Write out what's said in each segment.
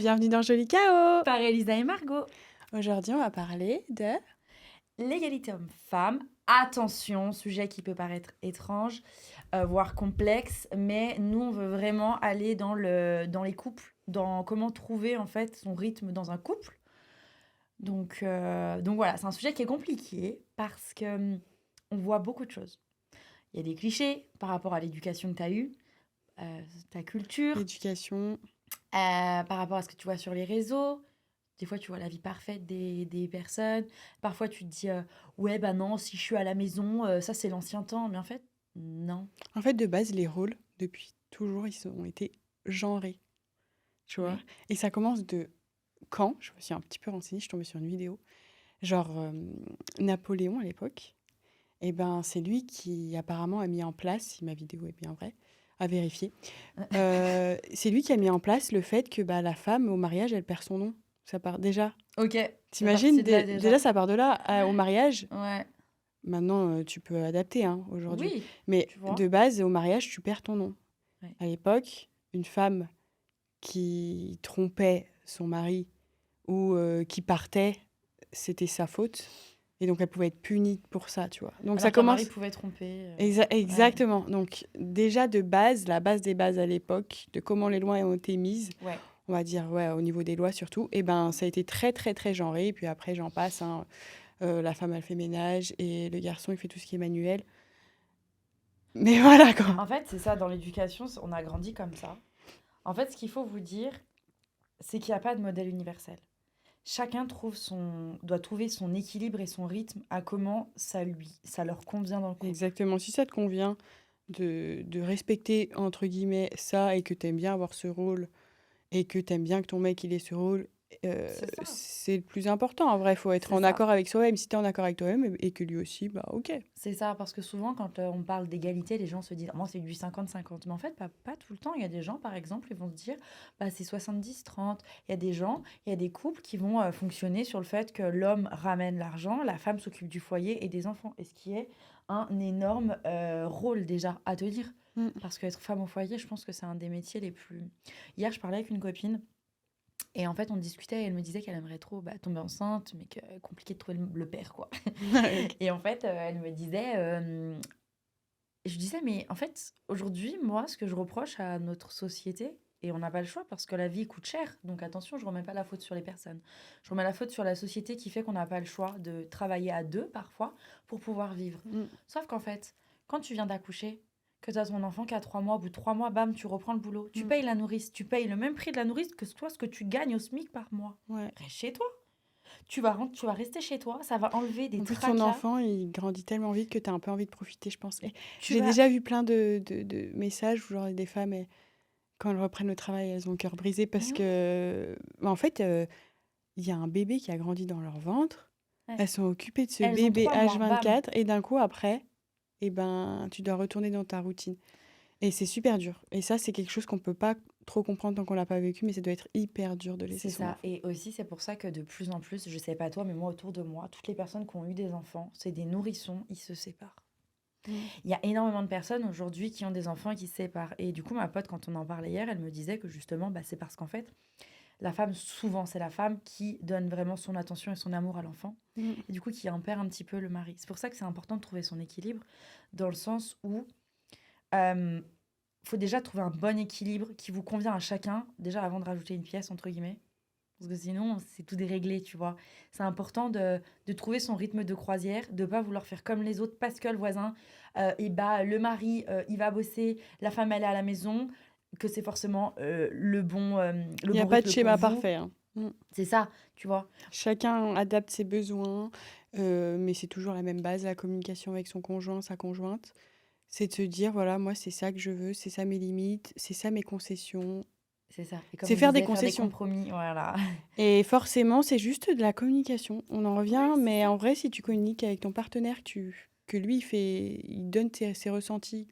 Bienvenue dans Joli Chaos. Par Elisa et Margot. Aujourd'hui, on va parler de... L'égalité homme-femme. Attention, sujet qui peut paraître étrange, voire complexe, mais nous, on veut vraiment aller dans les couples, dans comment trouver en fait son rythme dans un couple. Donc voilà, c'est un sujet qui est compliqué parce que on voit beaucoup de choses. Il y a des clichés par rapport à l'éducation que tu as eue, ta culture, l'éducation. par rapport à ce que tu vois sur les réseaux. Des fois, tu vois la vie parfaite des personnes. Parfois, tu te dis, ouais, bah non, si je suis à la maison, ça, c'est l'ancien temps. Mais en fait, non. En fait, de base, les rôles, depuis toujours, ils ont été genrés, tu vois. Oui. Et ça commence de quand, je me suis un petit peu renseignée, je suis tombée sur une vidéo, genre Napoléon à l'époque, et ben c'est lui qui apparemment a mis en place, si ma vidéo est bien vraie, à vérifier, c'est lui qui a mis en place le fait que bah, la femme, au mariage, elle perd son nom. Ça part déjà. Ok, c'est T'imagines, parti de là déjà. déjà, ça part de là. Au mariage, Ouais. maintenant, tu peux adapter hein, aujourd'hui. Oui, Mais tu vois. de base, au mariage, tu perds ton nom. Ouais. À l'époque, une femme qui trompait son mari ou qui partait, c'était sa faute. Et donc, elle pouvait être punie pour ça, tu vois. Donc, ça Alors qu'un mari commence... pouvait tromper. Ouais. Exactement. Donc, déjà, de base, la base des bases à l'époque, de comment les lois ont été mises, Ouais. on va dire, ouais, au niveau des lois surtout, et ben, ça a été très, très, très genré. Et puis après, j'en passe, hein. La femme, elle fait ménage et le garçon, il fait tout ce qui est manuel. Mais voilà, quoi. En fait, c'est ça, dans l'éducation, on a grandi comme ça. En fait, ce qu'il faut vous dire, c'est qu'il n'y a pas de modèle universel. Chacun doit trouver son équilibre et son rythme à comment ça leur convient dans le couple. Exactement. Si ça te convient de respecter, entre guillemets, ça et que t'aimes bien avoir ce rôle et que t'aimes bien que ton mec, il ait ce rôle, C'est ça. c'est le plus important. En vrai, il faut être C'est en ça. accord avec soi-même. Si t'es en accord avec toi-même et que lui aussi, bah ok. C'est ça, parce que souvent, quand on parle d'égalité, les gens se disent, moi, c'est du 50-50. Mais en fait, pas tout le temps. Il y a des gens, par exemple, ils vont se dire, bah, c'est 70-30. Il y a des gens, il y a des couples qui vont fonctionner sur le fait que l'homme ramène l'argent, la femme s'occupe du foyer et des enfants. Et ce qui est un énorme rôle déjà à te dire. Mm. Parce qu'être femme au foyer, je pense que c'est un des métiers les plus... Hier, je parlais avec une copine. Et en fait, on discutait et elle me disait qu'elle aimerait trop tomber enceinte, mais que compliqué de trouver le père, quoi. Ok. Et en fait, elle me disait, je disais, mais en fait, aujourd'hui, moi, ce que je reproche à notre société, et on n'a pas le choix parce que la vie coûte cher, donc attention, je remets pas la faute sur les personnes. Je remets la faute sur la société qui fait qu'on n'a pas le choix de travailler à deux parfois pour pouvoir vivre. Mm. Sauf qu'en fait, quand tu viens d'accoucher, que tu as ton enfant qui a 3 mois, au bout de 3 mois, bam, tu reprends le boulot. Tu Mm. payes la nourrice, tu payes le même prix de la nourrice que toi, ce que tu gagnes au SMIC par mois. Ouais. Reste chez toi. Tu vas rester chez toi, ça va enlever des En plus, ton tracas. enfant, il grandit tellement vite que t'as un peu envie de profiter, je pense. Et Tu j'ai vas... déjà vu plein de messages où genre des femmes, quand elles reprennent le travail, elles ont le cœur brisé parce Mais oui, que, en fait, il y a un bébé qui a grandi dans leur ventre. ouais. Elles sont occupées de ce Elles ont bébé 3 mois, bam. H24 et d'un coup, après, eh ben, tu dois retourner dans ta routine. Et c'est super dur. Et ça, c'est quelque chose qu'on peut pas trop comprendre tant qu'on l'a pas vécu, mais ça doit être hyper dur de laisser C'est son ça. enfant. Et aussi, c'est pour ça que de plus en plus, je sais pas toi, mais moi autour de moi, toutes les personnes qui ont eu des enfants, c'est des nourrissons, ils se séparent. Mm. Il y a énormément de personnes aujourd'hui qui ont des enfants et qui se séparent. Et du coup, ma pote, quand on en parlait hier, elle me disait que justement, bah, c'est parce qu'en fait, la femme, souvent, c'est la femme qui donne vraiment son attention et son amour à l'enfant. Mm. Et du coup, qui en perd un petit peu le mari. C'est pour ça que c'est important de trouver son équilibre, dans le sens où euh, faut déjà trouver un bon équilibre qui vous convient à chacun, déjà avant de rajouter une pièce, entre guillemets. Parce que sinon, c'est tout déréglé, tu vois. C'est important de trouver son rythme de croisière, de pas vouloir faire comme les autres parce que le voisin, et bah, le mari, il va bosser, la femme, elle est à la maison, que c'est forcément Il le n'y a bon pas de rythme pour schéma vous. parfait, hein. Mm. C'est ça, tu vois. Chacun adapte ses besoins, mais c'est toujours la même base, la communication avec son conjoint, sa conjointe. C'est de se dire, voilà, moi, c'est ça que je veux, c'est ça mes limites, c'est ça mes concessions. C'est ça. Et comme C'est on faire des disait, faire des concessions. compromis, voilà. Et forcément, c'est juste de la communication. On en Ouais, revient, c'est mais ça. en vrai, si tu communiques avec ton partenaire, que lui, il donne ses ressentis,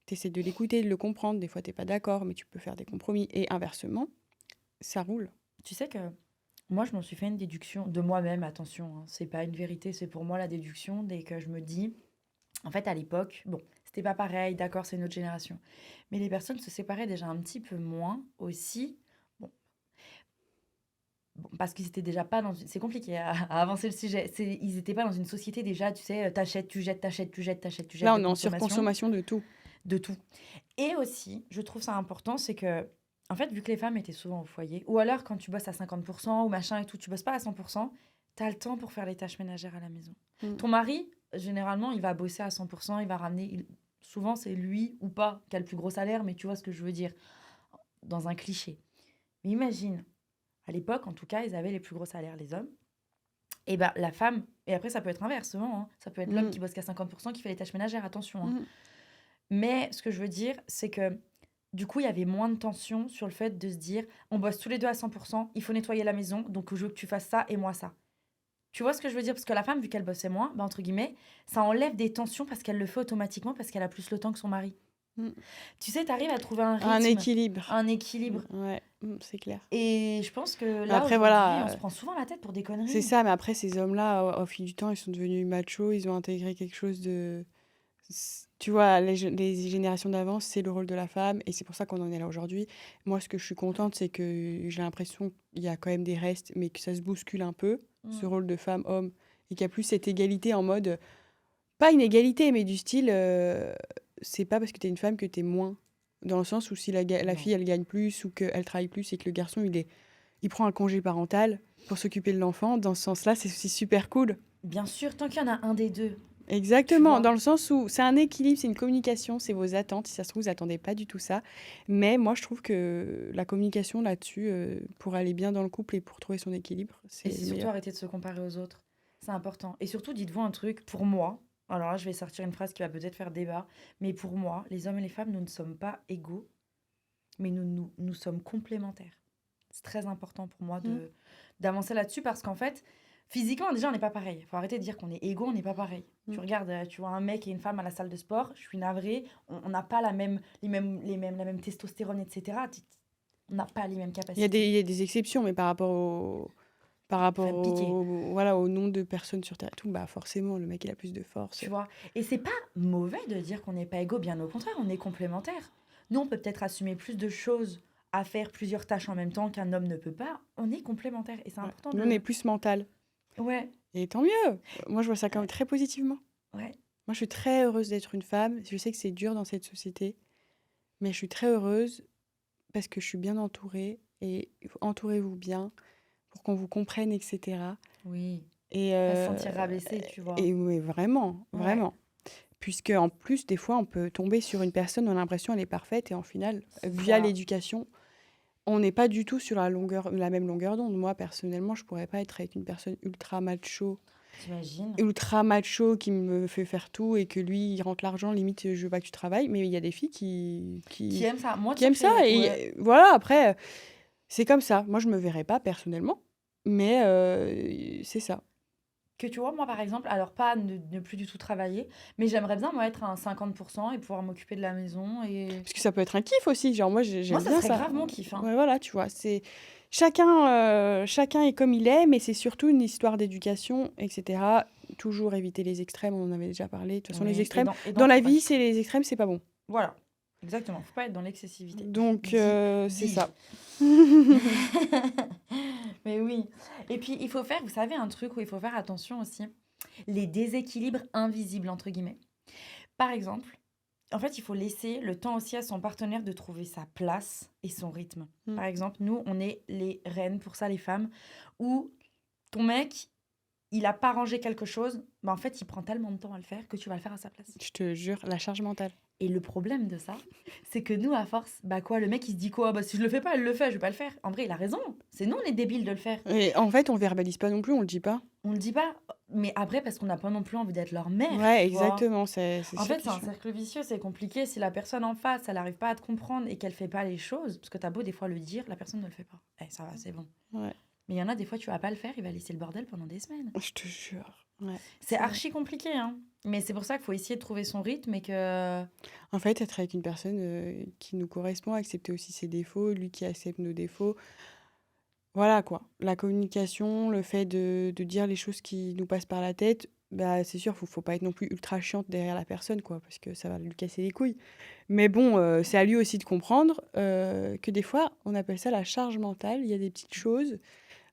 tu essaies de l'écouter, de le comprendre. Des fois, tu n'es pas d'accord, mais tu peux faire des compromis. Et inversement, ça roule. Tu sais que moi, je m'en suis fait une déduction de moi-même, attention, hein, c'est pas une vérité, c'est pour moi la déduction dès que je me dis, en fait, à l'époque, bon, c'était pas pareil, d'accord, c'est une autre génération, mais les personnes se séparaient déjà un petit peu moins aussi. Bon, Bon, parce qu'ils étaient déjà pas dans une... C'est compliqué à avancer le sujet. Ils étaient pas dans une société déjà, tu sais, t'achètes, tu jettes, t'achètes, tu jettes, t'achètes, tu jettes Là, de on est en consommation, surconsommation de tout. de tout. Et aussi, je trouve ça important, c'est que, en fait, vu que les femmes étaient souvent au foyer, ou alors quand tu bosses à 50% ou machin et tout, tu bosses pas à 100%, t'as le temps pour faire les tâches ménagères à la maison. Mm. Ton mari, généralement, il va bosser à 100%, il va ramener... Souvent, c'est lui ou pas qui a le plus gros salaire, mais tu vois ce que je veux dire, dans un cliché. Mais imagine, à l'époque, en tout cas, ils avaient les plus gros salaires, les hommes. Et ben la femme, et après ça peut être inversement, hein. Ça peut être l'homme Mm. qui bosse qu'à 50%, qui fait les tâches ménagères, attention, hein. Mm. Mais ce que je veux dire, c'est que du coup, il y avait moins de tension sur le fait de se dire, on bosse tous les deux à 100%, il faut nettoyer la maison, donc je veux que tu fasses ça et moi ça. Tu vois ce que je veux dire? Parce que la femme, vu qu'elle bossait moins, bah, entre guillemets, ça enlève des tensions parce qu'elle le fait automatiquement, parce qu'elle a plus le temps que son mari. Mm. Tu sais, tu arrives à trouver un Un rythme, équilibre. un équilibre. Ouais, c'est clair. Et je pense que Mais là, après, aujourd'hui, voilà, on se prend souvent la tête pour des c'est conneries. ça. Mais après, ces hommes-là, au fil du temps, ils sont devenus machos. Ils ont intégré quelque chose de... Tu vois, les générations d'avant, c'est le rôle de la femme. Et c'est pour ça qu'on en est là aujourd'hui. Moi, ce que je suis contente, c'est que j'ai l'impression qu'il y a quand même des restes, mais que ça se bouscule un peu, ce Mm. rôle de femme-homme. Et qu'il n'y a plus cette égalité en mode... Pas une égalité, mais du style... c'est pas parce que t'es une femme que t'es moins. Dans le sens où si la Non. fille, elle gagne plus ou qu'elle travaille plus et que le garçon, il prend un congé parental pour s'occuper de l'enfant, dans ce sens-là, c'est aussi super cool. Bien sûr, tant qu'il y en a un des deux, tu Exactement, vois. dans le sens où c'est un équilibre, c'est une communication, c'est vos attentes. Si ça se trouve, vous attendez pas du tout ça. Mais moi, je trouve que la communication là-dessus, pour aller bien dans le couple et pour trouver son équilibre, c'est Et c'est le surtout meilleur. arrêter de se comparer aux autres. C'est important. Et surtout, dites-vous un truc, pour moi, alors là, je vais sortir une phrase qui va peut-être faire débat, mais pour moi, les hommes et les femmes, nous ne sommes pas égaux, mais nous sommes complémentaires. C'est très important pour moi Mm. d'avancer là-dessus parce qu'en fait, physiquement, déjà, on n'est pas pareil. Il faut arrêter de dire qu'on est égaux, on n'est pas pareil. Tu regardes, tu vois un mec et une femme à la salle de sport, je suis navrée, on n'a pas la même testostérone, etc. On n'a pas les mêmes Il y a capacités. des, il y a des exceptions, mais par rapport Fred Piquet. voilà, au nombre de personnes sur Terre et tout, bah forcément, le mec, il a plus de force. Tu vois. Et c'est pas mauvais de dire qu'on n'est pas égaux, bien au contraire, on est complémentaires. Nous, on peut peut-être assumer plus de choses à faire plusieurs tâches en même temps qu'un homme ne peut pas. On est complémentaires et c'est Ouais. important Nous, de... on est plus mental. Ouais, Et tant mieux. Moi, je vois ça quand même très positivement. ouais. Moi, je suis très heureuse d'être une femme. Je sais que c'est dur dans cette société, mais je suis très heureuse parce que je suis bien entourée. Et entourez-vous bien pour qu'on vous comprenne, etc. Oui. Et, Pas se sentir rabaissé, tu vois. et oui, vraiment, Ouais. vraiment. Puisque en plus, des fois, on peut tomber sur une personne, on a l'impression qu'elle est parfaite, et en final, via ça. l'éducation, on n'est pas du tout sur la même longueur d'onde. Moi, personnellement, je pourrais pas être avec une personne T'imagines? ultra macho qui me fait faire tout et que lui, il rentre l'argent, limite, je veux pas que tu travailles. Mais il y a des filles Qui qui aime ça. Moi, tu qui sais aiment que ça. Et ouais. voilà, après, c'est comme ça. Moi, je me verrais pas personnellement, mais c'est ça. Que tu vois, moi, par exemple, alors pas ne plus du tout travailler, mais j'aimerais bien, moi, être à un 50% et pouvoir m'occuper de la maison. Et Parce que ça peut être un kiff aussi. Genre, moi, j'aime moi, ça bien serait ça. grave mon kiff, hein. Ouais, voilà, tu vois. Chacun est comme il est, mais c'est surtout une histoire d'éducation, etc. Toujours éviter les extrêmes, on en avait déjà parlé. De toute façon, Oui. les extrêmes, Et dans la ouais, vie, c'est les extrêmes, c'est pas bon. voilà. Exactement. Faut pas être dans l'excessivité. Donc, c'est Dis-je. ça. Mais oui. Et puis, il faut faire, vous savez, un truc où il faut faire attention aussi. Les déséquilibres invisibles, entre guillemets. Par exemple, en fait, il faut laisser le temps aussi à son partenaire de trouver sa place et son rythme. Mm. Par exemple, nous, on est les reines, pour ça, les femmes, où ton mec, il a pas rangé quelque chose, bah en fait, il prend tellement de temps à le faire que tu vas le faire à sa place. Je te jure, la charge mentale. Et le problème de ça, c'est que nous, à force, bah quoi, le mec, il se dit quoi? Bah si je le fais pas, elle le fait, je vais pas le faire. En vrai, il a raison. C'est nous, on est débiles de le faire. Et en fait, on verbalise pas non plus, on le dit pas. On le dit pas, mais après, parce qu'on n'a pas non plus envie d'être leur mère, Ouais, tu vois. exactement. C'est En ça fait, qui c'est est un chiant. cercle vicieux, c'est compliqué. Si la personne en face, elle n'arrive pas à te comprendre et qu'elle fait pas les choses, parce que t'as beau des fois le dire, la personne ne le fait pas. Eh, ça va, c'est bon. Ouais, Mais il y en a des fois, tu vas pas le faire, il va laisser le bordel pendant des semaines. je te jure. Ouais, C'est vrai. archi compliqué, hein. Mais c'est pour ça qu'il faut essayer de trouver son rythme et que... En fait, être avec une personne qui nous correspond, accepter aussi ses défauts, lui qui accepte nos défauts. Voilà quoi. La communication, le fait de dire les choses qui nous passent par la tête, bah c'est sûr, faut pas être non plus ultra chiante derrière la personne, quoi, parce que ça va lui casser les couilles. Mais bon, c'est à lui aussi de comprendre que des fois, on appelle ça la charge mentale. Il y a des petites choses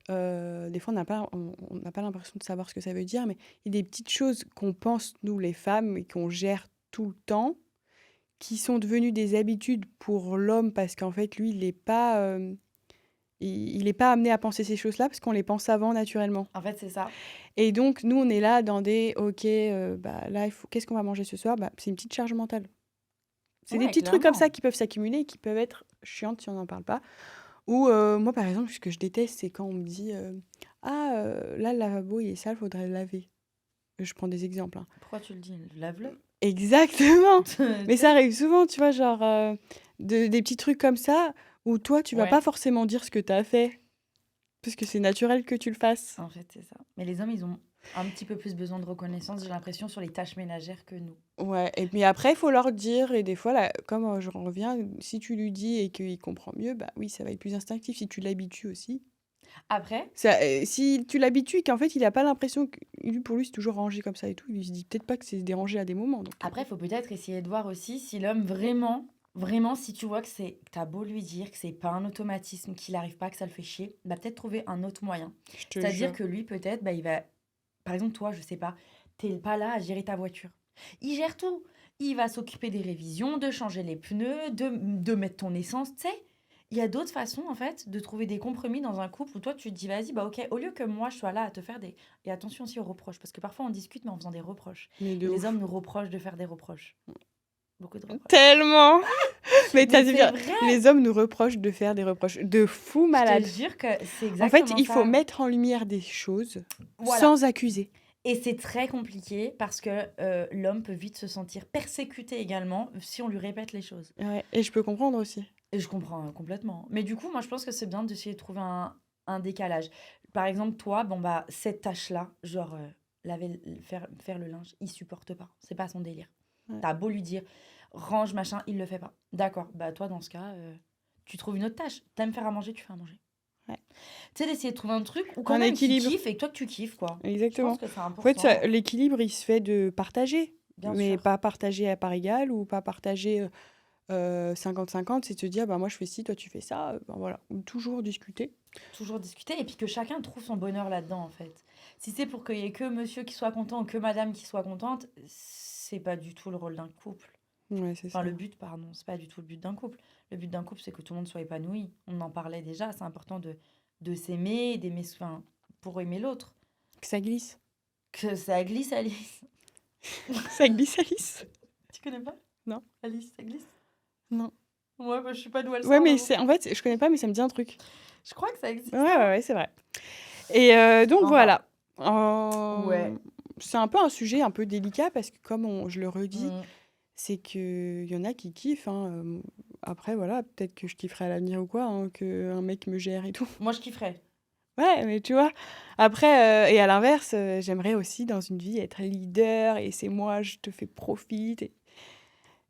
des fois, on n'a pas l'impression de savoir ce que ça veut dire, mais il y a des petites choses qu'on pense, nous, les femmes, et qu'on gère tout le temps, qui sont devenues des habitudes pour l'homme, parce qu'en fait, lui, il est pas amené à penser ces choses-là, parce qu'on les pense avant, naturellement. En fait, c'est ça. Et donc, nous, on est là dans des, ok, bah, là, qu'est-ce qu'on va manger ce soir? Bah, c'est une petite charge mentale. C'est des Ouais, petits trucs comme ça clairement. qui peuvent s'accumuler et qui peuvent être chiantes si on n'en parle pas. Ou moi, par exemple, ce que je déteste, c'est quand on me dit ah, là, le lavabo, il est sale, faudrait le laver. Je prends des exemples, hein. Pourquoi tu le dis? Lave-le. Exactement! Tu Mais ça sais? arrive souvent, tu vois, genre des petits trucs comme ça où toi, tu vas pas Ouais, forcément dire ce que tu as fait parce que c'est naturel que tu le fasses. en fait, c'est ça. Mais les hommes, ils ont un petit peu plus besoin de reconnaissance, j'ai l'impression, sur les tâches ménagères que nous. Ouais, et puis après, il faut leur dire, et des fois, là, comme je reviens, si tu lui dis et qu'il comprend mieux, bah oui, ça va être plus instinctif. Si tu l'habitues aussi. Après, Si tu l'habitues et qu'en fait, il a pas l'impression que pour lui, c'est toujours rangé comme ça et tout, il se dit peut-être pas que c'est dérangé à des moments. Donc, il faut peut-être essayer de voir aussi si l'homme vraiment, vraiment, si tu vois que t'as beau lui dire que c'est pas un automatisme, qu'il arrive pas, que ça le fait chier, bah peut-être trouver un autre moyen. je te C'est-à-dire jure. que lui, peut-être, bah il va, par exemple, toi, je sais pas, t'es pas là à gérer ta voiture. Il gère tout. Il va s'occuper des révisions, de changer les pneus, de mettre ton essence, tu sais. Il y a d'autres façons, en fait, de trouver des compromis dans un couple où toi, tu te dis, vas-y, bah ok, au lieu que moi, je sois là à te faire des... Et attention aussi aux reproches, parce que parfois, on discute, mais en faisant des reproches. Mais de Et les ouf. hommes nous reprochent de faire des reproches. Beaucoup de reproches. Tellement! Mais t'as Mais vu c'est bien, vrai. les hommes nous reprochent de faire des reproches de fous Je te malades. jure que c'est En fait, exactement il faut ça. mettre en lumière des choses Voilà. sans accuser. Et c'est très compliqué parce que l'homme peut vite se sentir persécuté également si on lui répète les choses. Ouais, et je peux comprendre aussi. Et je comprends complètement. Mais du coup, moi, je pense que c'est bien d'essayer de trouver un décalage. Par exemple, toi, bon, bah, cette tâche-là, genre faire le linge, il supporte pas. C'est pas son délire. Ouais. T'as beau lui dire, range, machin, il le fait pas. D'accord, bah, toi, dans ce cas, tu trouves une autre tâche. T'aimes faire à manger, tu fais à manger. Ouais. Tu sais, d'essayer de trouver un truc où quand Un même qu'il équilibre. kiffe et que toi, tu kiffes, quoi. Je pense Exactement. que c'est En fait, important, l'équilibre, il se fait de partager. bien Mais sûr. pas partager à part égale ou pas partager 50-50. C'est de se dire, bah, moi, je fais ci, toi, tu fais ça. Ben, voilà. Ou toujours discuter. Toujours discuter et puis que chacun trouve son bonheur là-dedans, en fait. Si c'est pour qu'il y ait que monsieur qui soit content ou que madame qui soit contente, c'est pas du tout le rôle d'un couple. Ouais, c'est Enfin, ça. le but, pardon, c'est pas du tout le but d'un couple. Le but d'un couple, c'est que tout le monde soit épanoui. On en parlait déjà, c'est important de s'aimer, d'aimer, enfin, pour aimer l'autre. Que ça glisse. Que ça glisse, Alice. Ça glisse, Alice? Tu connais pas? Non. Alice, ça glisse? Non. Ouais, bah, je sais pas d'où elle Ouais, sort, mais j'avoue. en fait, je connais pas, mais ça me dit un truc. Je crois que ça existe, Ouais, ouais, hein. ouais, c'est vrai. Et donc, Enfin, voilà. ouais. C'est un peu un sujet un peu délicat parce que, comme je le redis, Mm. c'est qu'il y en a qui kiffent, hein. Après, voilà, peut-être que je kifferai à l'avenir ou quoi, hein, qu'un mec me gère et tout. Moi, je kifferais. Ouais, mais tu vois, après, et à l'inverse, j'aimerais aussi dans une vie être leader et c'est moi, je te fais profite.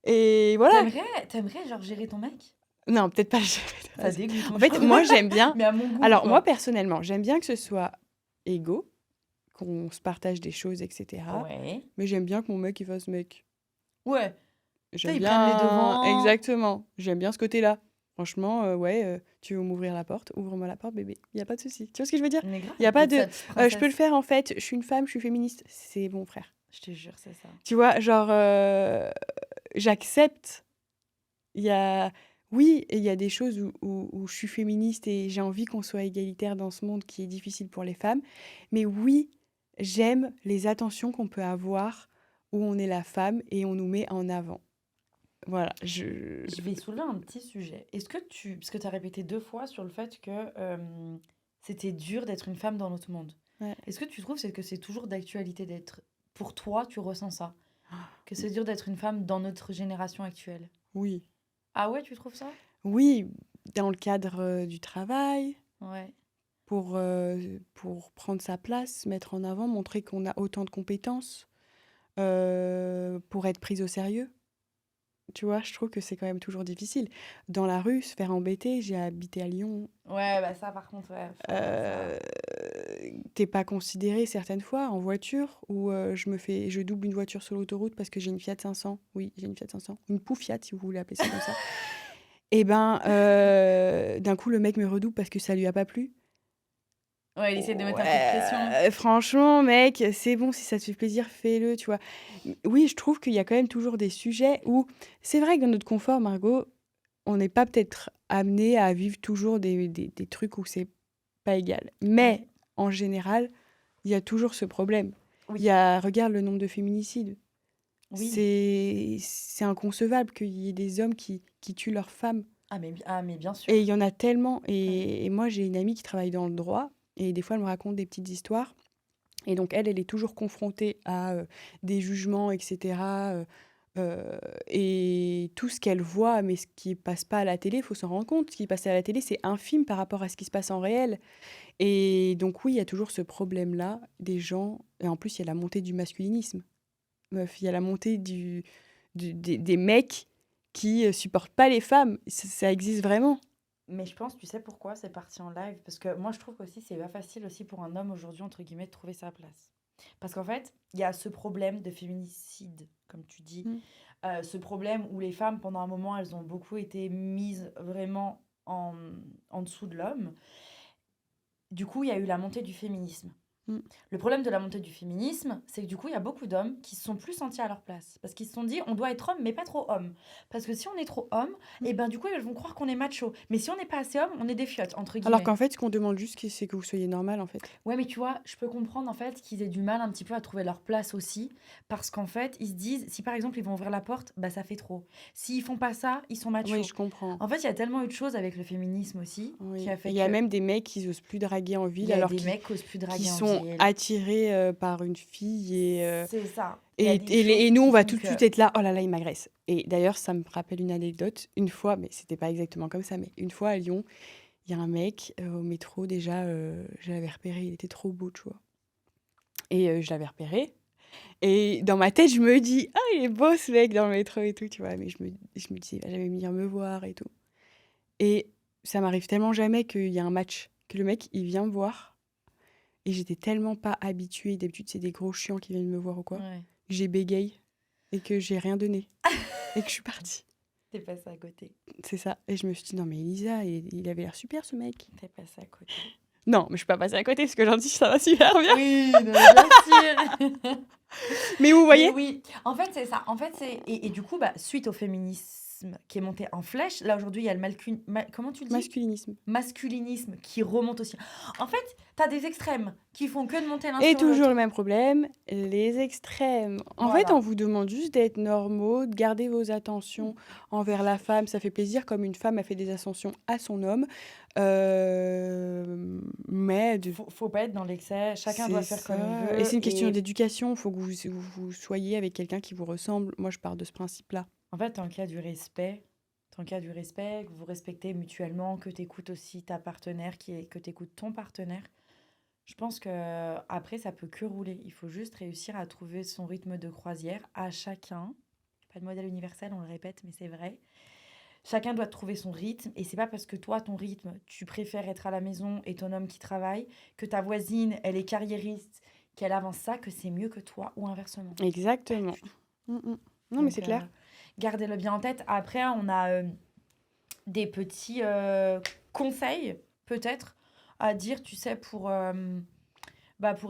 Et voilà. T'aimerais, genre, gérer ton mec? Non, peut-être pas. Ça dégoûte, En moi, je fait, trouve. moi, j'aime bien. Mais à mon goût, Alors, moi, quoi. personnellement, j'aime bien que ce soit égaux, qu'on se partage des choses, etc. Ouais. Mais j'aime bien que mon mec, il fasse mec. Ouais. Tu sais, J'aime ils prennent les bien. devants. Exactement. J'aime bien ce côté-là. Franchement, ouais, tu veux m'ouvrir la porte, ouvre-moi la porte, bébé. Il n'y a pas de souci. Tu vois ce que je veux dire? Mais grave, Il n'y a pas de. d'être sa petite Je peux le princesse. faire en fait, je suis une femme, je suis féministe. C'est bon, frère. Je te jure, c'est ça. Tu vois, genre, j'accepte. Il y a. Oui, il y a des choses où je suis féministe et j'ai envie qu'on soit égalitaire dans ce monde qui est difficile pour les femmes. Mais oui, j'aime les attentions qu'on peut avoir où on est la femme et on nous met en avant. Voilà, Je vais soulever un petit sujet. Est-ce que parce que tu as répété 2 fois sur le fait que c'était dur d'être une femme dans notre monde. Ouais. Est-ce que tu trouves que c'est toujours d'actualité d'être... Pour toi, tu ressens ça? Que c'est dur d'être une femme dans notre génération actuelle? Oui. Ah ouais, tu trouves ça? Oui, dans le cadre du travail, Ouais. pour prendre sa place, se mettre en avant, montrer qu'on a autant de compétences, pour être prise au sérieux. Tu vois, je trouve que c'est quand même toujours difficile. Dans la rue, se faire embêter, j'ai habité à Lyon, Ouais, bah ça, par contre, ouais. Ça... t'es pas considéré certaines fois en voiture, ou je double une voiture sur l'autoroute parce que j'ai une Fiat 500. Oui, j'ai une Fiat 500. Une Pou Fiat, si vous voulez appeler ça comme ça. Et ben, d'un coup, le mec me redouble parce que ça lui a pas plu. Ouais, il essaie de mettre un coup de pression. Ouais, franchement, mec, c'est bon, si ça te fait plaisir, fais-le, tu vois. Oui, je trouve qu'il y a quand même toujours des sujets où c'est vrai que dans notre confort, Margot, on n'est pas peut-être amené à vivre toujours des trucs où c'est pas égal. Mais Ouais. en général, il y a toujours ce problème. Oui, Regarde le nombre de féminicides. oui. C'est inconcevable qu'il y ait des hommes qui tuent leurs femmes. Mais bien sûr. Et il y en a tellement. Ouais. Et moi, j'ai une amie qui travaille dans le droit. Et des fois, elle me raconte des petites histoires. Et donc, elle est toujours confrontée à des jugements, etc. Et tout ce qu'elle voit, mais ce qui passe pas à la télé, il faut s'en rendre compte. Ce qui passe à la télé, c'est infime par rapport à ce qui se passe en réel. Et donc, oui, il y a toujours ce problème-là des gens. Et en plus, il y a la montée du masculinisme. Meuf, il y a la montée des mecs qui supportent pas les femmes. Ça existe vraiment. Mais je pense, tu sais pourquoi c'est parti en live? Parce que moi, je trouve aussi c'est pas facile aussi pour un homme aujourd'hui, entre guillemets, de trouver sa place. Parce qu'en fait, il y a ce problème de féminicide, comme tu dis. Mm. Ce problème où les femmes, pendant un moment, elles ont beaucoup été mises vraiment en dessous de l'homme. Du coup, il y a eu la montée du féminisme. Mm. Le problème de la montée du féminisme, c'est que du coup, il y a beaucoup d'hommes qui se sont plus sentis à leur place. Parce qu'ils se sont dit, on doit être homme, mais pas trop homme. Parce que si on est trop homme, Mm. et ben du coup, ils vont croire qu'on est macho. Mais si on n'est pas assez homme, on est des fiottes, entre Alors guillemets. qu'en fait, ce qu'on demande juste, c'est que vous soyez normal, en fait. Ouais, mais tu vois, je peux comprendre en fait qu'ils aient du mal un petit peu à trouver leur place aussi. Parce qu'en fait, ils se disent, si par exemple ils vont ouvrir la porte, bah ça fait trop. S'ils font pas ça, ils sont Oui, machos. je comprends. En fait, il y a tellement eu de choses avec le féminisme aussi, qui Oui. a Et fait il y a que même des mecs qui osent plus draguer en il ville y a alors des mecs qui osent plus qu'ils draguer en sont ville. attirés par une fille C'est ça. Il y a des choses et nous, on qui va font tout de que... suite être là, oh là là, il m'agresse. Et d'ailleurs, ça me rappelle une anecdote. Une fois, mais c'était pas exactement comme ça, mais une fois à Lyon, il y a un mec au métro, déjà, je l'avais repéré, il était trop beau, tu vois. Et je l'avais repéré. Et dans ma tête, je me dis, ah, il est beau ce mec dans le métro et tout, tu vois. Mais je me dis, il va jamais venir me voir et tout. Et ça m'arrive tellement jamais qu'il y a un match, que le mec, il vient me voir. Et j'étais tellement pas habituée. D'habitude, c'est des gros chiants qui viennent me voir ou quoi. Ouais, Que j'ai bégaye et que j'ai rien donné. Et que je suis partie. t'es passé à côté. C'est ça. Et je me suis dit, non, mais Elisa, il avait l'air super ce mec. T'es passé à côté. Non, mais je suis pas passée à côté parce que j'en dis, ça va super bien. Oui, non, mais bien sûr. Mais vous Mais voyez, oui, en fait, c'est ça. En fait, et du coup, bah, suite au féminisme qui est monté en flèche, là aujourd'hui, il y a le comment tu le dis? masculinisme. Masculinisme qui remonte aussi. En fait, t'as des extrêmes qui font que de monter l'un Et sur toujours le l'autre. même problème, les extrêmes. En fait, on Voilà. vous demande juste d'être normaux, de garder vos attentions envers la femme. Ça fait plaisir, comme une femme a fait des attentions à son homme. Mais Faut pas être dans l'excès. Chacun doit c'est faire comme il ça. Et veut. c'est une question Et d'éducation. Il faut que vous soyez avec quelqu'un qui vous ressemble. Moi, je pars de ce principe-là. en fait, tant qu'il y a du respect, que vous respectez mutuellement, que tu écoutes aussi ta partenaire, que tu écoutes ton partenaire, je pense que après ça peut que rouler. Il faut juste réussir à trouver son rythme de croisière à chacun. Pas de modèle universel, on le répète, mais c'est vrai. Chacun doit trouver son rythme et c'est pas parce que toi, ton rythme, tu préfères être à la maison et ton homme qui travaille, que ta voisine, elle est carriériste, qu'elle avance ça, que c'est mieux que toi ou inversement. Pas Exactement. du tout. Mm, mm. Non, mais Donc, c'est clair. gardez-le bien en tête. Après, on a des petits conseils, peut-être, à dire, tu sais, pour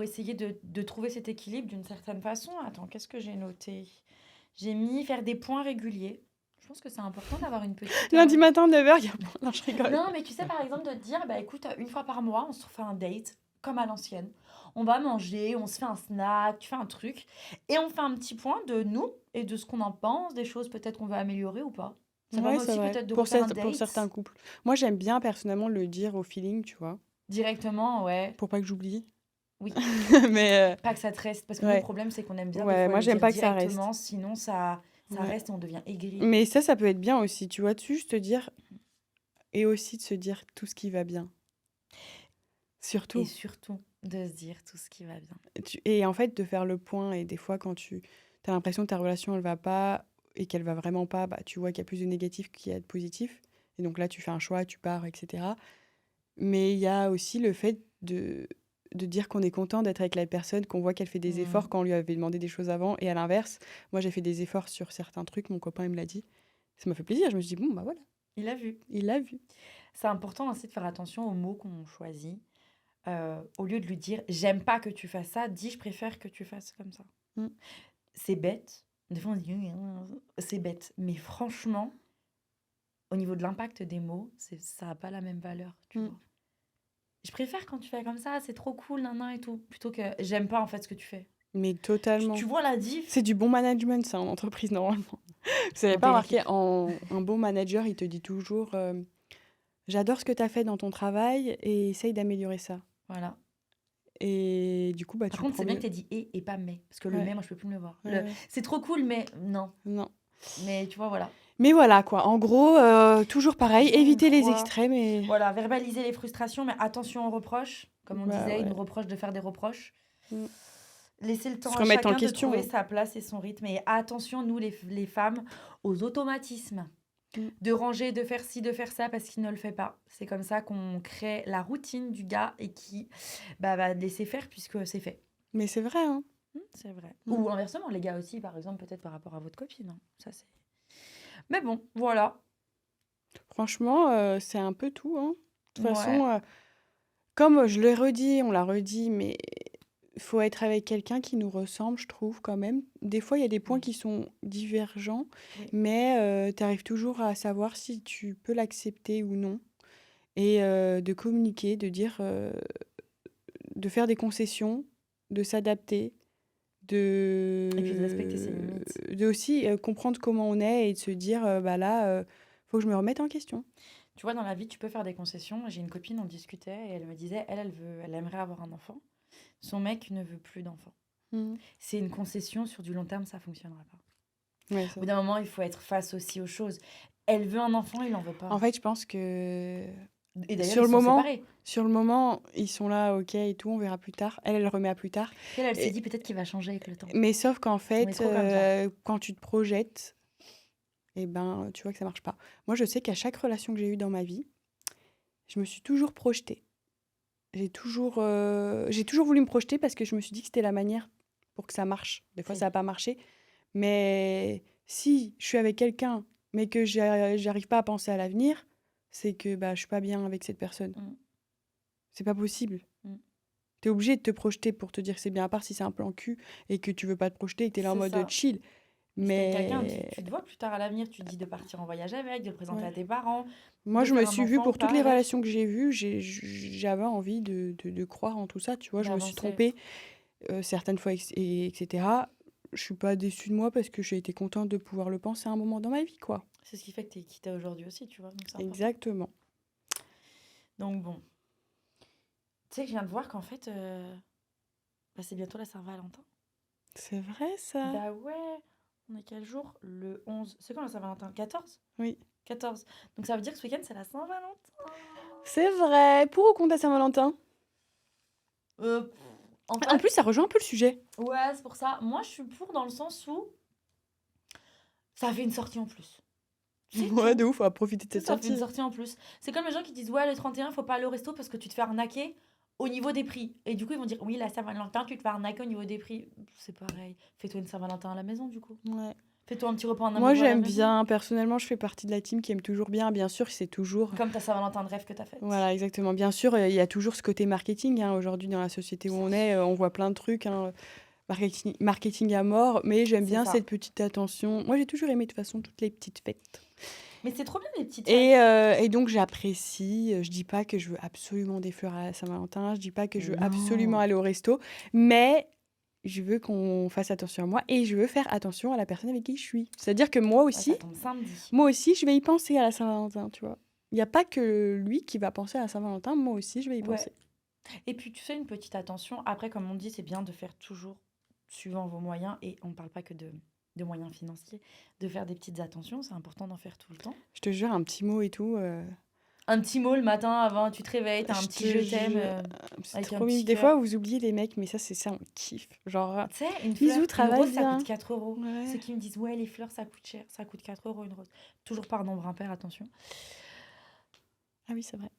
essayer de trouver cet équilibre d'une certaine façon. Attends, qu'est-ce que j'ai noté? J'ai mis faire des points réguliers. Je pense que c'est important d'avoir une petite... Lundi matin, 9h, il y a... Non, je rigole. Non, mais tu sais, par exemple, de te dire, bah écoute, une fois par mois, on se fait un date, comme à l'ancienne. On va manger, on se fait un snack, tu fais un truc. Et on fait un petit point de nous et de ce qu'on en pense, des choses peut-être qu'on va améliorer ou pas. Ça Ouais, permet c'est aussi vrai. peut-être de refaire un Pour certains date couples. Moi, j'aime bien personnellement le dire au feeling, tu vois, directement, ouais. pour pas que j'oublie. Oui, Mais pas que ça te reste. Parce que nous, le ouais, problème, c'est qu'on aime bien des ouais, fois moi, le j'aime dire pas que ça reste. directement, sinon ça Ouais. reste et on devient aigri. Mais ça peut être bien aussi, tu vois, de juste te dire, et aussi de se dire tout ce qui va bien. Et Surtout. surtout, de se dire tout ce qui va bien. Et en fait, de faire le point, et des fois, quand tu as l'impression que ta relation, elle va pas, et qu'elle va vraiment pas, bah, tu vois qu'il y a plus de négatif qu'il y a de positif. Et donc là, tu fais un choix, tu pars, etc. Mais il y a aussi le fait de dire qu'on est content d'être avec la personne, qu'on voit qu'elle fait des efforts Mm. quand on lui avait demandé des choses avant. Et à l'inverse, moi, j'ai fait des efforts sur certains trucs, mon copain, il me l'a dit. Ça m'a fait plaisir. Je me suis dit, bon, bah voilà, Il a vu. il l'a vu. C'est important aussi de faire attention aux mots qu'on choisit. au lieu de lui dire j'aime pas que tu fasses ça, dis je préfère que tu fasses comme ça. Mm. C'est bête. Des fois on se dit c'est bête. Mais franchement, au niveau de l'impact des mots, ça n'a pas la même valeur, tu Mm. vois. Je préfère quand tu fais comme ça, c'est trop cool, nan, nan et tout. Plutôt que j'aime pas en fait ce que tu fais. Mais Tu totalement. vois la diff C'est du bon management, ça, en entreprise, normalement. Vous n'avez dans pas tes remarqué, équipes. un bon manager, il te dit toujours j'adore ce que tu as fait dans ton travail et essaye d'améliorer ça. Voilà. Et du coup, bah, Par tu le contre, prends c'est bien que mieux. tu dit et pas mais. Parce que le Ouais, mais, moi, je peux plus me le voir. ouais, ouais. C'est trop cool, mais non. Non. Mais tu vois, voilà. Mais voilà, quoi. En gros, toujours pareil, J'aime éviter les quoi extrêmes et... Voilà, verbaliser les frustrations, mais attention aux reproches. Comme on Bah disait, il nous ouais. reproche de faire des reproches. Mm. Laisser le temps Se à remettre en chacun de question. trouver sa place et son rythme. Et attention, nous, les femmes, aux automatismes. Mm. De ranger, de faire ci, de faire ça, parce qu'il ne le fait pas. C'est comme ça qu'on crée la routine du gars et qui va laisser faire puisque c'est fait. Mais c'est vrai, hein. C'est vrai. Mm. Ou inversement, les gars aussi, par exemple, peut-être par rapport à votre copine. Hein. Ça, c'est... Mais bon, voilà. Franchement, c'est un peu tout, hein. De toute Ouais. façon, comme je l'ai redit, on l'a redit, mais il faut être avec quelqu'un qui nous ressemble, je trouve, quand même. Des fois, il y a des points Oui. qui sont divergents, Oui. mais tu arrives toujours à savoir si tu peux l'accepter ou non. Et de communiquer, de dire, de faire des concessions, de s'adapter, Et puis de respecter ses limites. de aussi comprendre comment on est et de se dire, bah là, faut que je me remette en question. Tu vois, dans la vie, tu peux faire des concessions. J'ai une copine, on discutait et elle me disait, elle aimerait avoir un enfant. Son mec ne veut plus d'enfant. Mhm. C'est une concession, sur du long terme, ça fonctionnera pas. Ouais, Au ça. bout d'un moment, il faut être face aussi aux choses. Elle veut un enfant, il en veut pas. En fait, je pense que Et d'ailleurs, sur ils le sont moment, séparés. sur le moment, ils sont là, ok et tout, on verra plus tard. Elle remet à plus tard. Puis elle s'est Et- dit peut-être qu'il va changer avec le temps. Mais sauf qu'en On fait, est trop comme ça. quand tu te projettes, eh ben, tu vois que ça marche pas. Moi, je sais qu'à chaque relation que j'ai eue dans ma vie, je me suis toujours projetée. J'ai toujours voulu me projeter parce que je me suis dit que c'était la manière pour que ça marche. Des fois, C'est- ça n'a pas marché. Mais si je suis avec quelqu'un, mais que j'arrive pas à penser à l'avenir, c'est que bah, je suis pas bien avec cette personne. Mm. C'est pas possible. Mm. Tu es obligé de te projeter pour te dire que c'est bien, à part si c'est un plan cul et que tu veux pas te projeter et que tu es là en C'est mode ça. chill. Et si t'es avec quelqu'un, Mais tu te vois plus tard à l'avenir, tu te dis de partir en voyage avec, de le présenter ouais. à tes parents, Moi, de je me faire un suis vue enfant, pour toutes les pareil, relations que j'ai vues, j'avais envie de croire en tout ça, tu vois. Je me suis d'avancer. trompée certaines fois, etc. Je suis pas déçue de moi parce que j'ai été contente de pouvoir le penser à un moment dans ma vie, quoi. C'est ce qui fait que t'es qui t'es aujourd'hui aussi, tu vois. Donc c'est important. Exactement. Donc bon. Tu sais que je viens de voir qu'en fait, c'est bientôt la Saint-Valentin. C'est vrai, ça. Bah ouais. On est quel jour? Le 11. C'est quand la Saint-Valentin? 14? Oui. 14. Donc ça veut dire que ce week-end, c'est la Saint-Valentin. C'est vrai. Pour ou contre la Saint-Valentin? En En fait, plus, ça rejoint un peu le sujet. ouais, c'est pour ça. Moi, je suis pour dans le sens où ça fait une sortie en plus. C'est Ouais, tout. de ouf, on va profiter de Tu sais, cette ça fait une sortie. sortie en plus. C'est comme les gens qui disent ouais, le 31, faut pas aller au resto parce que tu te fais arnaquer au niveau des prix. Et du coup, ils vont dire oui, la Saint-Valentin, tu te fais arnaquer au niveau des prix. C'est pareil. Fais-toi une Saint-Valentin à la maison, du coup. Ouais. Fais-toi un petit repas en Moi, amoureux à la j'aime maison. bien. Personnellement, je fais partie de la team qui aime toujours bien. Bien sûr, c'est toujours... Comme ta Saint-Valentin de rêve que t'as faite. Voilà, exactement. Bien sûr, il y a toujours ce côté marketing. Hein. Aujourd'hui, dans la société où on est, on voit plein de trucs. Hein. Marketing à mort. Mais j'aime C'est bien ça. cette petite attention. Moi, j'ai toujours aimé, de toute façon, toutes les petites fêtes. Mais c'est trop bien les petites Et, fêtes. et donc, j'apprécie. Je dis pas que je veux absolument des fleurs à la Saint-Valentin. Je dis pas que je veux Non. absolument aller au resto. Mais je veux qu'on fasse attention à moi et je veux faire attention à la personne avec qui je suis. C'est-à-dire que moi Ouais, ça aussi, tombe samedi. je vais y penser à la Saint-Valentin, tu vois. Il n'y a pas que lui qui va penser à la Saint-Valentin, moi aussi, je vais y Ouais. penser. Et puis, tu fais une petite attention. Après, comme on dit, c'est bien de faire toujours suivant vos moyens. Et on ne parle pas que de moyens financiers. De faire des petites attentions, c'est important d'en faire tout le temps. Je te jure, un petit mot et tout. Un petit mot le matin avant, tu te réveilles, t'as un Je petit te je t'aime jure, c'est avec un trop mignon. petit Des cœur. fois, vous oubliez les mecs, mais ça, c'est ça, on kiffe. Genre, Tu sais, une bisous, fleur, une travaille rose, ça bien. coûte 4 euros. Ouais. Ceux qui me disent, ouais, les fleurs, ça coûte cher. Ça coûte 4 euros une rose. Toujours par nombre impair, attention. Ah oui, c'est vrai.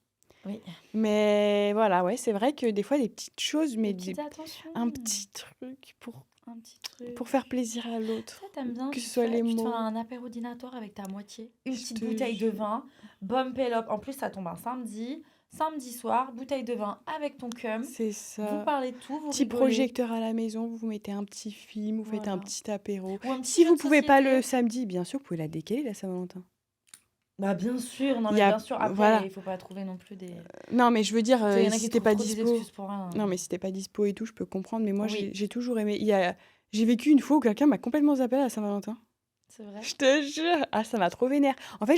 Oui. Mais voilà, ouais, c'est vrai que des fois, des petites choses, mais Des petites attentions. un petit truc pour Un petit truc. pour faire plaisir à l'autre. Ça, t'aimes bien, Que tu ce te soit fais, les tu te fais mots. un apéro dînatoire avec ta moitié. Une Je petite te bouteille de jure. vin, bump up. En plus, ça tombe un samedi. Samedi soir, bouteille de vin avec ton cum. C'est Vous ça. parlez de tout, vous Petit rigolez. projecteur à la maison, vous mettez un petit film, vous faites un Voilà. petit apéro. Ou un petit Si jeu vous de pouvez pas le société. samedi, bien sûr, vous pouvez la décaler la Saint-Valentin. Bah bien sûr, non Il mais y a bien sûr. Après, voilà. il faut pas trouver non plus des... Non, mais je veux dire, Tu sais, il y en a si qui t'es trouvent pas trop des dispo. excuses pour rien. Non, mais si t'es pas dispo et tout, je peux comprendre. Mais moi, Oui, j'ai toujours aimé. J'ai vécu une fois où quelqu'un m'a complètement zappé à la Saint-Valentin. c'est vrai. Je te jure. Ah, ça m'a trop vénère. En fait,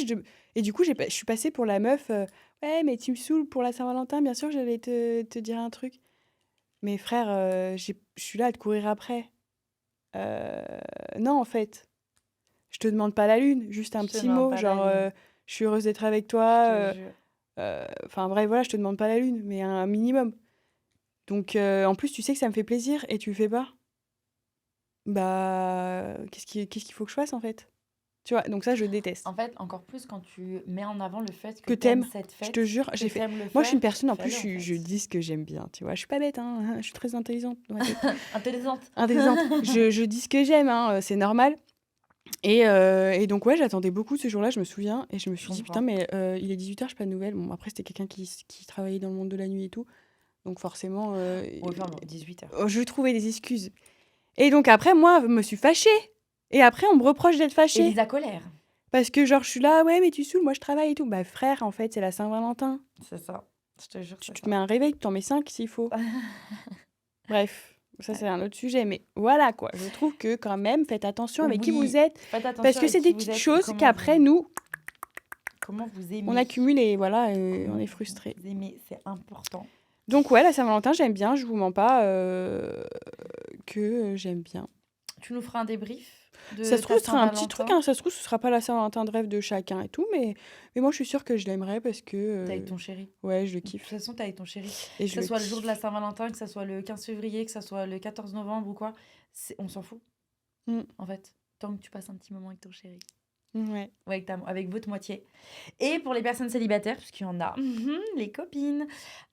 et du coup, je suis passée pour la meuf. Ouais, mais tu me saoules pour la Saint-Valentin. Bien sûr, j'allais te dire un truc. Mais frère, je suis là à te courir après. Euh, Non, en fait. Je te demande pas la lune. Juste un Je te petit demande mot. pas Genre, la lune. je suis heureuse d'être avec Je toi. te jure. Enfin, bref, voilà, je te demande pas la lune. Mais un minimum. Donc, en plus, tu sais que ça me fait plaisir et tu le fais pas. Bah, qu'est-ce qu'il faut que je fasse en fait? Tu vois? Donc ça, je déteste. En fait, encore plus quand tu mets en avant le fait Que que t'aimes t'aimes, cette je te fête, jure, que j'ai fait. t'aimes le Moi, je suis une faire, personne, en plus, fais-le en je fait. dis ce que j'aime bien, tu vois? Je suis pas bête, hein, je suis très intelligente dans ma tête. Intelligente. Intelligente. Je dis ce que j'aime, hein, c'est normal. Et donc, ouais, j'attendais beaucoup ce jour-là, je me souviens. Et je me Je suis dit, putain, comprends. mais il est 18h, j'ai pas de nouvelles. Bon, après, c'était quelqu'un qui travaillait dans le monde de la nuit et tout. Donc, forcément, Ouais, enfin bon, 18h. je trouvais des excuses. Et donc, après, moi, je me suis fâchée. Et après, on me reproche d'être fâchée. Elisa Colère. Parce que, genre, je suis là, ouais, mais tu saoules, moi, je travaille et tout. Bah, frère, en fait, c'est la Saint-Valentin. C'est ça. Je te jure, Tu c'est te ça. mets un réveil, tu t'en mets 5 s'il faut. Bref, ça, c'est un autre sujet. Mais voilà, quoi. Je trouve que, quand même, faites attention avec qui Oui, vous êtes. faites attention Parce que avec c'est qui des vous petites êtes et choses comment qu'après, vous, nous, comment vous on aimez. accumule et voilà, Comment on est vous frustré. aimez, c'est important. Donc, ouais, la Saint-Valentin, j'aime bien. Je vous mens pas que j'aime bien. Tu nous feras un débrief Ça de se trouve, ta ce sera un petit truc, Saint-Valentin hein. Ça se trouve, ce sera pas la Saint-Valentin de rêve de chacun et tout, mais moi, je suis sûre que je l'aimerais parce que, T'es avec ton chéri. ouais, je le De toute kiffe. façon, t'es avec ton chéri. Et Que je ça le soit le jour de la kiffe. Saint-Valentin, que ça soit le 15 février, que ça soit le 14 novembre ou quoi, on s'en fout, Mm. en fait. Tant que tu passes un petit moment avec ton chéri. Ouais. Ou avec votre moitié. Et pour les personnes célibataires, parce qu'il y en a, les copines,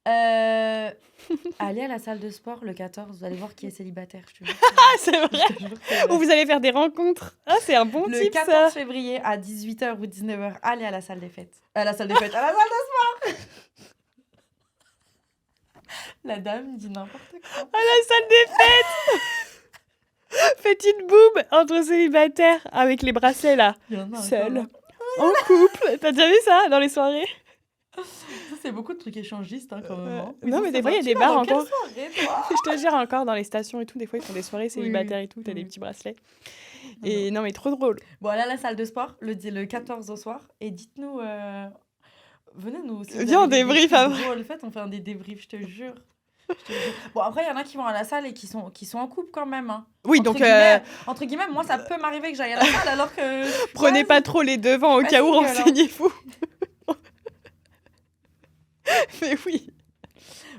allez à la salle de sport le 14, vous allez voir qui est célibataire, je te jure. Ah, c'est vrai. Je te jure que c'est Ou vrai. vous allez faire des rencontres. Ah, c'est un bon Le type, 14 ça. février à 18h ou 19h, allez à la salle des fêtes. À la salle des fêtes, à la salle de sport. La dame dit n'importe quoi. À la salle des fêtes. Faites une boum entre célibataires avec les bracelets, là. Il y en a encore, Seuls. hein. En couple. T'as déjà vu ça dans les soirées? Ça, c'est beaucoup de trucs échangistes quand même. Hein. Non, mais des fois, il y a Tu des vas bars dans quelle encore. soirée, toi? Je te jure, encore dans les stations et tout, des fois, ils font des soirées célibataires et tout. T'as des oui. petits bracelets. Non, Et non, mais trop drôle. Bon, allez à la salle de sport le 14 au soir et dites-nous. Venez nous. Si vous Viens, on avez des débrief trucs après. drôles, faites, on fait un des débriefs, je te jure. Je te jure. Bon, après, il y en a qui vont à la salle et qui sont en couple quand même. Hein. Oui, Entre donc entre guillemets, moi, ça peut m'arriver que j'aille à la salle alors que. je suis prenez pas pas trop les devants au pas cas où, single, hein. renseignez-vous. Mais oui.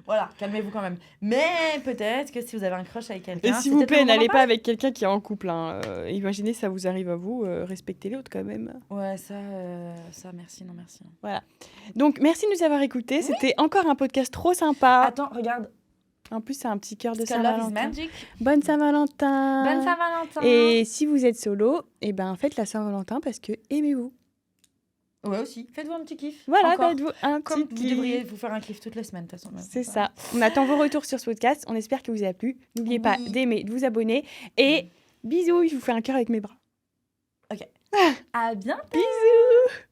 Voilà, calmez-vous quand même. Mais peut-être que si vous avez un crush avec Et quelqu'un. s'il c'est vous peut-être le plaît, moment n'allez d'en pas avec quelqu'un qui est en couple. Hein. Imaginez, ça vous arrive à vous, respectez l'autre quand même. Ouais, ça, merci, non merci. Voilà. Donc, merci de nous avoir écoutés. C'était encore un podcast trop sympa. Attends, regarde. En plus, c'est un petit cœur de Parce que love is Saint-Valentin. magic. Bonne Saint-Valentin. Bonne Saint-Valentin. Et si vous êtes solo, eh ben, faites la Saint-Valentin parce que aimez-vous. Ouais, aussi. Faites-vous un petit kiff. Voilà, Encore. faites-vous un Comme petit vous kiff. devriez vous faire un kiff toutes les semaines, de toute façon. C'est ça. On attend vos retours sur ce podcast. On espère que vous a plu. N'oubliez pas Oui. d'aimer, de vous abonner. Et bisous, je vous fais un cœur avec mes bras. À bientôt. Bisous.